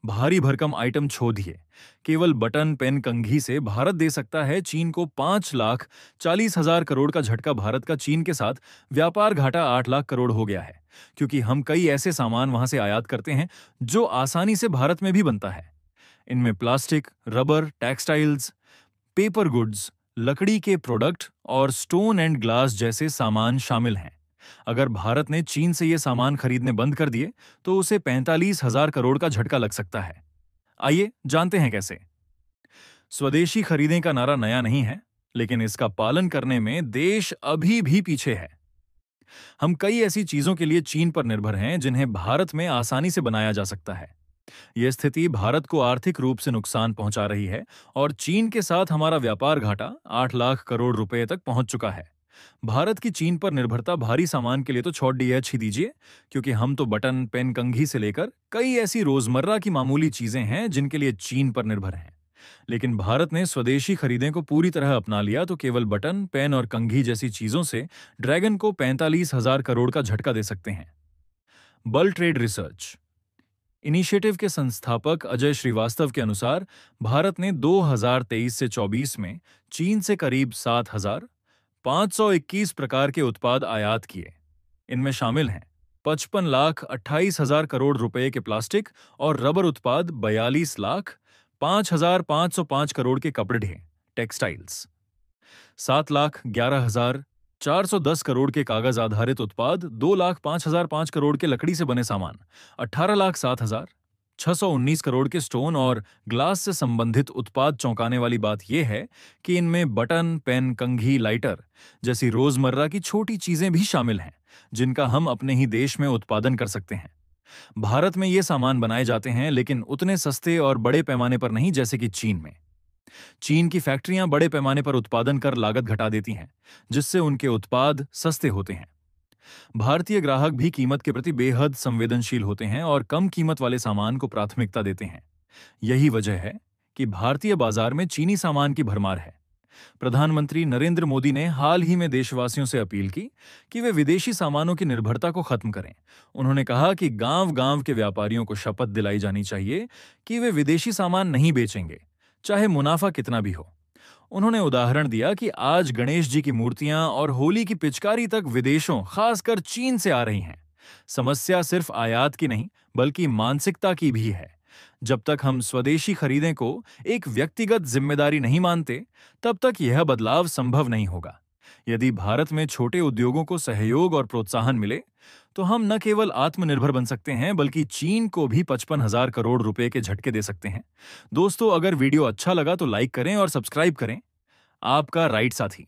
भारी भरकम आइटम छोड़ दिए। केवल बटन पेन कंघी से भारत दे सकता है चीन को 5,40,000 करोड़ का झटका। भारत का चीन के साथ व्यापार घाटा 8 लाख करोड़ हो गया है, क्योंकि हम कई ऐसे सामान वहां से आयात करते हैं जो आसानी से भारत में भी बनता है। इनमें plastic, rubber, textiles, paper goods, लकड़ी के प्रोडक्ट और स्टोन एंड ग्लास जैसे सामान शामिल हैं। अगर भारत ने चीन से ये सामान खरीदने बंद कर दिए तो उसे 45,000 करोड़ का झटका लग सकता है। आइए जानते हैं कैसे। स्वदेशी खरीदें का नारा नया नहीं है, लेकिन इसका पालन करने में देश अभी भी पीछे है। हम कई ऐसी चीजों के लिए चीन पर निर्भर हैं जिन्हें भारत में आसानी से बनाया जा सकता है। यह स्थिति भारत को आर्थिक रूप से नुकसान पहुंचा रही है और चीन के साथ हमारा व्यापार घाटा 8 लाख करोड़ रुपए तक पहुंच चुका है। भारत की चीन पर निर्भरता भारी सामान के लिए तो छोड़ दी है छी दीजिए, क्योंकि हम तो बटन पेन कंघी से लेकर कई ऐसी रोजमर्रा की मामूली चीजें हैं जिनके लिए चीन पर निर्भर हैं। लेकिन भारत ने स्वदेशी खरीदें को पूरी तरह अपना लिया तो केवल बटन पेन और कंघी जैसी चीजों से ड्रैगन को 45,000 करोड़ का झटका दे सकते हैं। बल ट्रेड रिसर्च इनिशिएटिव के संस्थापक अजय श्रीवास्तव के अनुसार भारत ने 2023 से 24 में चीन से करीब 7,521 प्रकार के उत्पाद आयात किए। इनमें शामिल हैं 55,28,000 करोड़ रुपए के प्लास्टिक और रबर उत्पाद, 42,05,505 करोड़ के कपड़े टेक्सटाइल्स, 7,11,410 करोड़ के कागज आधारित उत्पाद, 2,05,005 करोड़ के लकड़ी से बने सामान, 18,07,619 करोड़ के स्टोन और ग्लास से संबंधित उत्पाद। चौंकाने वाली बात यह है कि इनमें बटन, पेन, कंघी, लाइटर जैसी रोजमर्रा की छोटी चीजें भी शामिल हैं, जिनका हम अपने ही देश में उत्पादन कर सकते हैं। भारत में ये सामान बनाए जाते हैं, लेकिन उतने सस्ते और बड़े पैमाने पर नहीं जैसे कि चीन में। चीन की फैक्ट्रियां बड़े पैमाने पर उत्पादन कर लागत घटा देती हैं, जिससे उनके उत्पाद सस्ते होते हैं। भारतीय ग्राहक भी कीमत के प्रति बेहद संवेदनशील होते हैं और कम कीमत वाले सामान को प्राथमिकता देते हैं। यही वजह है कि भारतीय बाजार में चीनी सामान की भरमार है। प्रधानमंत्री नरेंद्र मोदी ने हाल ही में देशवासियों से अपील की कि वे विदेशी सामानों की निर्भरता को खत्म करें। उन्होंने कहा कि गांव-गांव के व्यापारियों को शपथ दिलाई जानी चाहिए कि वे विदेशी सामान नहीं बेचेंगे, चाहे मुनाफा कितना भी हो। उन्होंने उदाहरण दिया कि आज गणेश जी की मूर्तियां और होली की पिचकारी तक विदेशों, खासकर चीन से आ रही हैं। समस्या सिर्फ आयात की नहीं, बल्कि मानसिकता की भी है। जब तक हम स्वदेशी खरीदें को एक व्यक्तिगत जिम्मेदारी नहीं मानते, तब तक यह बदलाव संभव नहीं होगा। यदि भारत में छोटे उद्योगों को सहयोग और प्रोत्साहन मिले, तो हम न केवल आत्मनिर्भर बन सकते हैं, बल्कि चीन को भी 55,000 करोड़ रुपए के झटके दे सकते हैं। दोस्तों, अगर वीडियो अच्छा लगा तो लाइक करें और सब्सक्राइब करें। आपका राइट साथी।